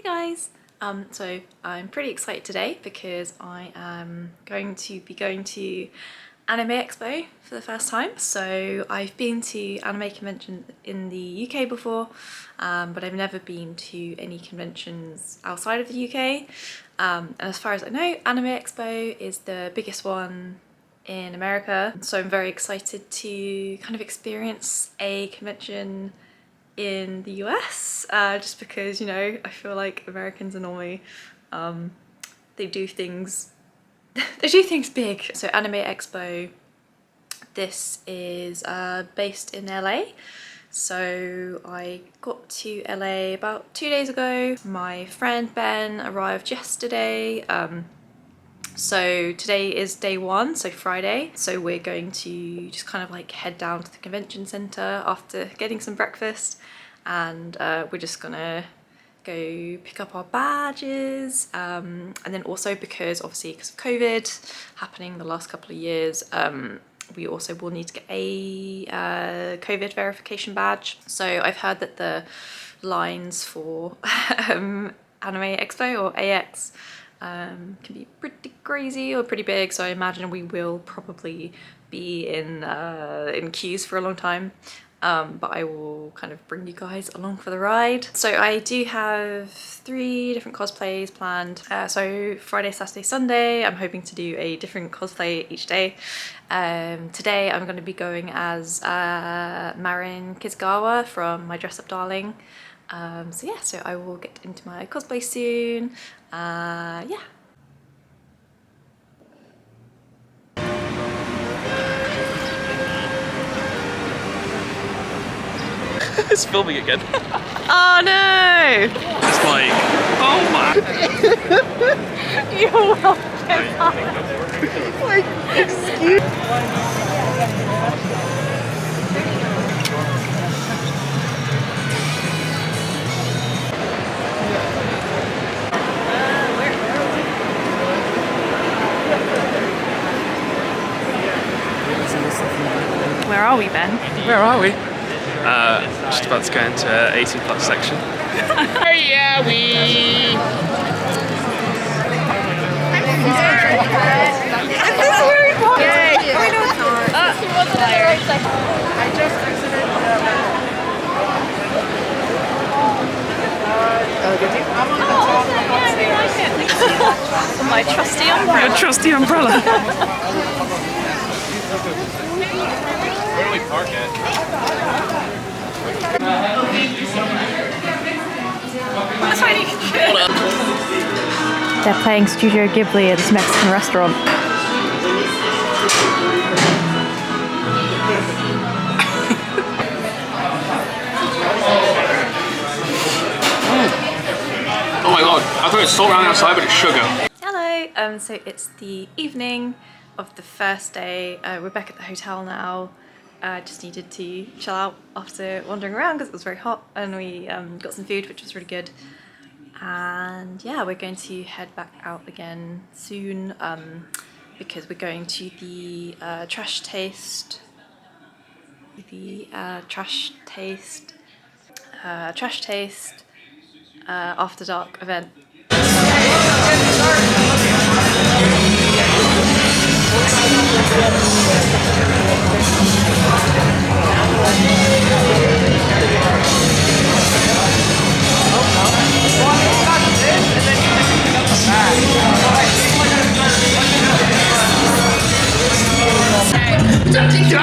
Guys, so I'm pretty excited today because I am going to be going to Anime Expo for the first time. So I've been to anime convention in the UK before, but I've never been to any conventions outside of the UK. And as far as I know, Anime Expo is the biggest one in America. So I'm very excited to kind of experience a convention in the US, just because, you know, I feel like Americans are normally, they do things big. So Anime Expo, this is based in LA. So I got to LA about 2 days ago. My friend Ben arrived yesterday. So today is day one, so Friday. So we're going to just kind of like head down to the convention center after getting some breakfast, and we're just gonna go pick up our badges. And then also because of COVID happening the last couple of years, we also will need to get a COVID verification badge. So I've heard that the lines for Anime Expo or AX can be pretty crazy or pretty big, so I imagine we will probably be in queues for a long time. But I will kind of bring you guys along for the ride. So I do have 3 different cosplays planned. So Friday, Saturday, Sunday, I'm hoping to do a different cosplay each day. Today I'm going to be going as Marin Kizugawa from My Dress Up Darling. So yeah, so I will get into my cosplay soon. Yeah. It's filming again. Oh no! It's like, oh my! You're welcome. Like, excuse me. Where are we, Ben? Where are we? Just about to go into 18+ section. Yeah, we. My trusty umbrella. Your trusty umbrella. Where do we park at? They're playing Studio Ghibli at this Mexican restaurant. Oh my god, I thought it was salt around the outside, but it's sugar. Hello, so it's the evening of the first day. We're back at the hotel now. Just needed to chill out after wandering around because it was very hot, and we got some food, which was really good. And yeah, we're going to head back out again soon, because we're going to the Trash Taste After Dark event.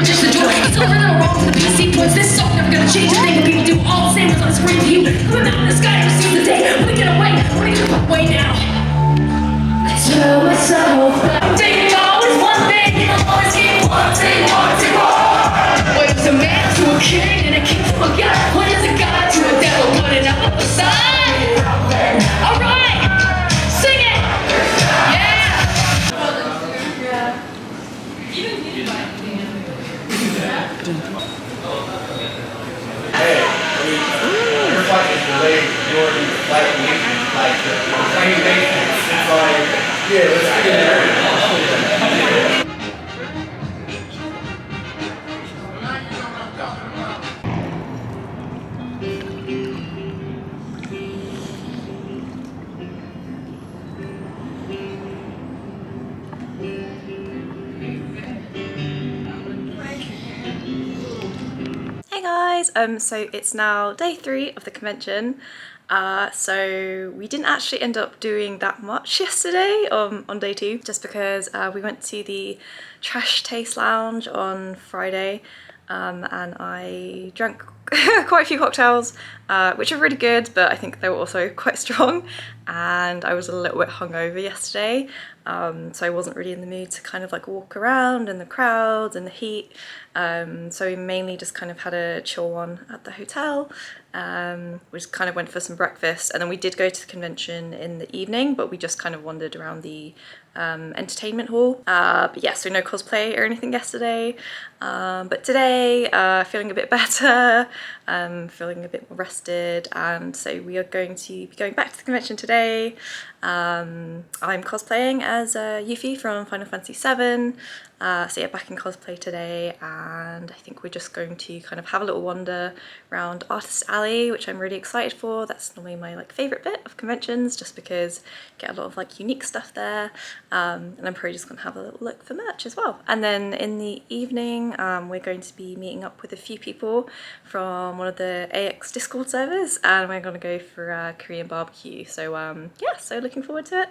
Just the joy. It's over the wrong to the PC points. This song never gonna change a thing. People do all the same as on the screen view. Coming out in the sky to see the day. We get away. What are you gonna wait now? I tell myself that taking always one thing. I'll always keep wanting. What is a man to a king and a king to a god? What is a god to a devil? Put it up the side. Alright! Sing it! Yeah! So it's now day 3 of the convention. So we didn't actually end up doing that much yesterday on day 2, just because we went to the Trash Taste Lounge on Friday, and I drank quite a few cocktails, which are really good, but I think they were also quite strong, and I was a little bit hungover yesterday, so I wasn't really in the mood to kind of like walk around in the crowds and the heat, so we mainly just kind of had a chill one at the hotel. We just kind of went for some breakfast, and then we did go to the convention in the evening, but we just kind of wandered around the entertainment hall. But yeah, so no cosplay or anything yesterday, but today feeling a bit better, feeling a bit more rested, and so we are going to be going back to the convention today. I'm cosplaying as Yuffie from Final Fantasy VII, so yeah, back in cosplay today, and I think we're just going to kind of have a little wander around Artist Alley, which I'm really excited for. That's normally my like favourite bit of conventions, just because I get a lot of like unique stuff there, and I'm probably just gonna have a little look for merch as well. And then in the evening, we're going to be meeting up with a few people from one of the AX Discord servers, and we're gonna go for a Korean barbecue. So yeah, so looking forward to it.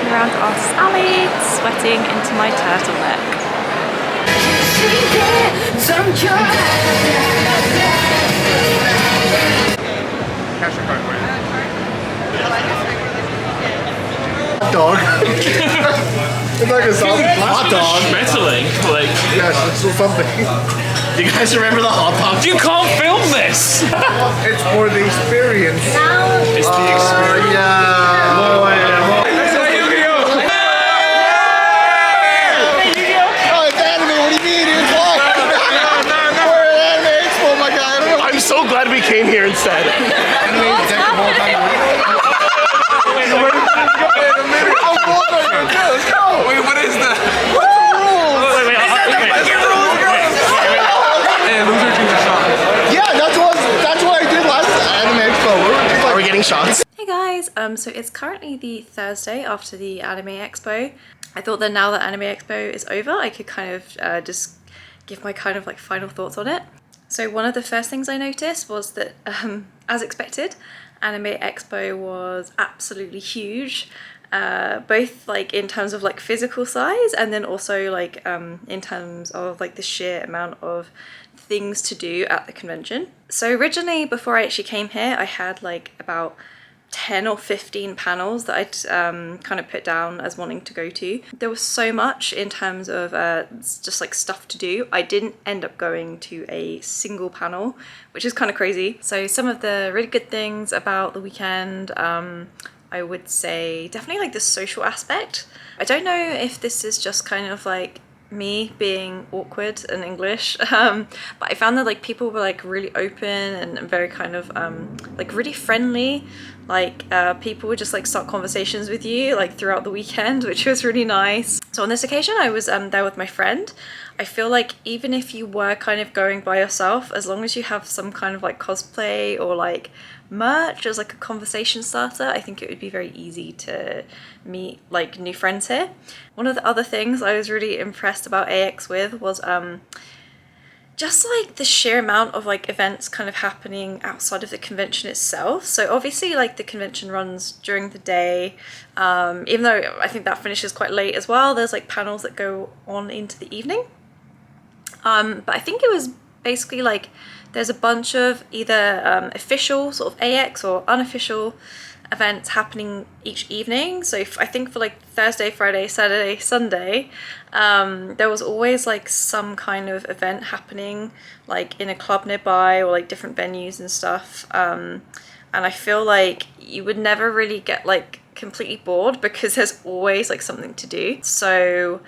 Around Artist Alley, sweating into my turtleneck. Dog. It's like a hot dog. Schmetterling, like. Yeah, it's something. Do you guys remember the hot dog? You can't film this! It's for the experience. It's the experience. Yeah. Oh, it's anime. What do you mean? It's what? We're at Anime Expo, my guy. I'm so glad we came here instead. Let's go. Wait, what is that? What's the rules? Wait, Hey, loser drinks a shot. Yeah, that's what I did last Anime Expo. Are we getting shots? Hey guys, so it's currently the Thursday after the Anime Expo. I thought that now that Anime Expo is over, I could kind of just give my kind of like final thoughts on it. So one of the first things I noticed was that, as expected, Anime Expo was absolutely huge. Both like in terms of like physical size, and then also like in terms of like the sheer amount of things to do at the convention. So originally, before I actually came here, I had like about 10 or 15 panels that I'd kind of put down as wanting to go to. There was so much in terms of just like stuff to do. I didn't end up going to a single panel, which is kind of crazy. So some of the really good things about the weekend, I would say definitely like the social aspect. I don't know if this is just kind of like me being awkward and English, but I found that like people were like really open and very kind of like really friendly. Like people would just like start conversations with you like throughout the weekend, which was really nice. So on this occasion I was there with my friend. I feel like even if you were kind of going by yourself, as long as you have some kind of like cosplay or like merch as like a conversation starter, I think it would be very easy to meet like new friends here. One of the other things I was really impressed about AX with was just like the sheer amount of like events kind of happening outside of the convention itself. So obviously like the convention runs during the day, even though I think that finishes quite late as well. There's like panels that go on into the evening, but I think it was basically like there's a bunch of either official sort of AX or unofficial events happening each evening. So I think for like Thursday, Friday, Saturday, Sunday, there was always like some kind of event happening like in a club nearby or like different venues and stuff. And I feel like you would never really get like completely bored because there's always like something to do. So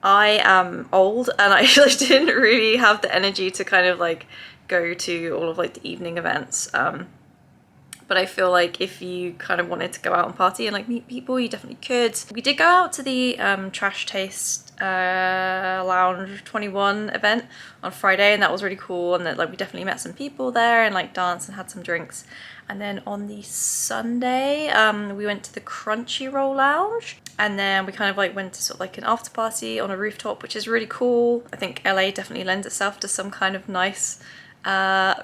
I am old and I didn't really have the energy to kind of like go to all of like the evening events. But I feel like if you kind of wanted to go out and party and like meet people, you definitely could. We did go out to the Trash Taste Lounge 21 event on Friday, and that was really cool. And that like we definitely met some people there and like danced and had some drinks. And then on the Sunday, we went to the Crunchyroll Lounge, and then we kind of like went to sort of like an after party on a rooftop, which is really cool. I think LA definitely lends itself to some kind of nice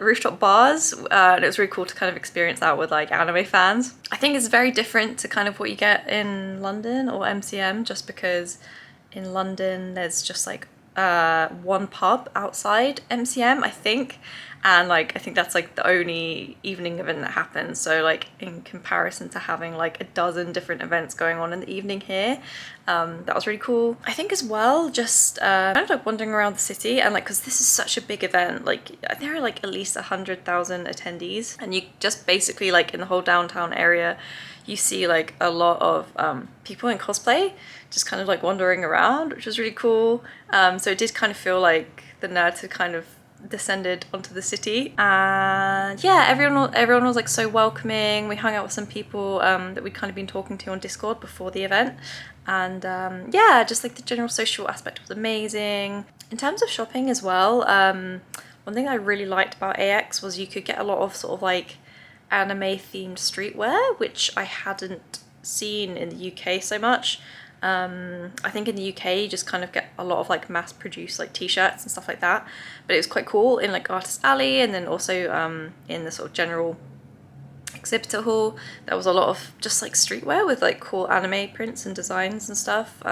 rooftop bars, and it was really cool to kind of experience that with like anime fans. I think it's very different to kind of what you get in London or MCM, just because in London there's just like one pub outside MCM, I think, and like I think that's like the only evening event that happens. So like in comparison to having like a dozen different events going on in the evening here, that was really cool. I think as well, just kind of like wandering around the city, and like because this is such a big event, like there are like at least 100,000 attendees, and you just basically like in the whole downtown area you see like a lot of people in cosplay just kind of like wandering around, which was really cool. So it did kind of feel like the nerds had kind of descended onto the city, and yeah, everyone was like so welcoming. We hung out with some people that we'd kind of been talking to on Discord before the event, and yeah, just like the general social aspect was amazing. In terms of shopping as well, one thing I really liked about AX was you could get a lot of sort of like anime themed streetwear, which I hadn't seen in the UK so much. I think in the UK you just kind of get a lot of like mass produced like t-shirts and stuff like that, but it was quite cool in like Artist Alley, and then also in the sort of general exhibitor hall there was a lot of just like streetwear with like cool anime prints and designs and stuff.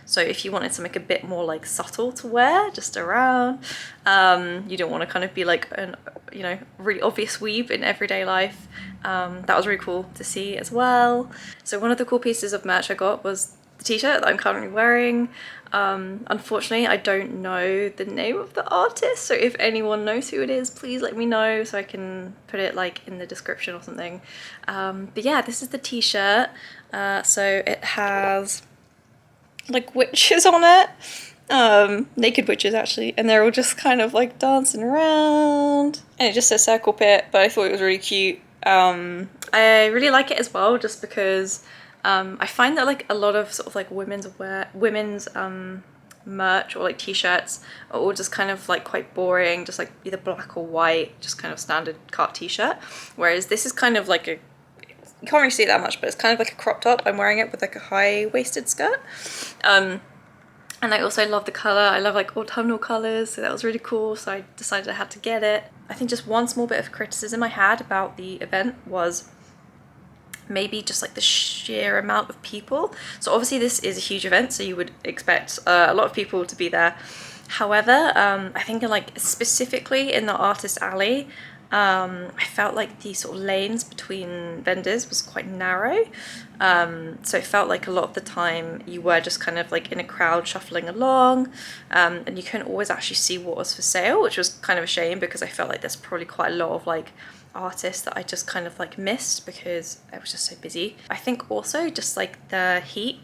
So if you wanted something a bit more like subtle to wear just around, you don't want to kind of be like an really obvious weeb in everyday life, that was really cool to see as well. So one of the cool pieces of merch I got was the t-shirt that I'm currently wearing. Unfortunately, I don't know the name of the artist, so if anyone knows who it is, please let me know so I can put it like in the description or something. But yeah, this is the t-shirt. So it has like witches on it, naked witches actually, and they're all just kind of like dancing around, and it just says Circle Pit, but I thought it was really cute. I really like it as well just because I find that like a lot of sort of like women's merch or like t-shirts are all just kind of like quite boring, just like either black or white, just kind of standard cut t-shirt, whereas this is kind of like you can't really see it that much, but it's kind of like a crop top. I'm wearing it with like a high-waisted skirt, and I also love the colour. I love like autumnal colours, so that was really cool, so I decided I had to get it. I think just one small bit of criticism I had about the event was maybe just like the sheer amount of people. So obviously this is a huge event, so you would expect a lot of people to be there. However, I think like specifically in the Artist Alley, I felt like the sort of lanes between vendors was quite narrow. So it felt like a lot of the time you were just kind of like in a crowd shuffling along, and you couldn't always actually see what was for sale, which was kind of a shame because I felt like there's probably quite a lot of like artists that I just kind of like missed because I was just so busy. I think also just like the heat,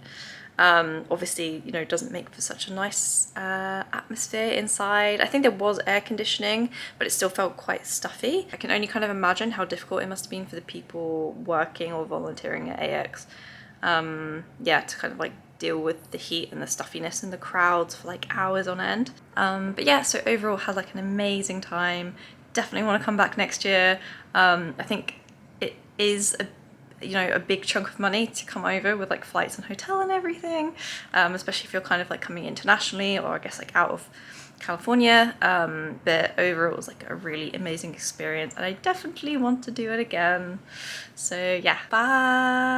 obviously, you know, doesn't make for such a nice atmosphere inside. I think there was air conditioning, but it still felt quite stuffy. I can only kind of imagine how difficult it must have been for the people working or volunteering at AX, yeah, to kind of like deal with the heat and the stuffiness and the crowds for like hours on end. But yeah, so overall had like an amazing time. Definitely want to come back next year. I think it is a big chunk of money to come over with like flights and hotel and everything, especially if you're kind of like coming internationally or I guess like out of California. But overall it was like a really amazing experience and I definitely want to do it again. So yeah, bye.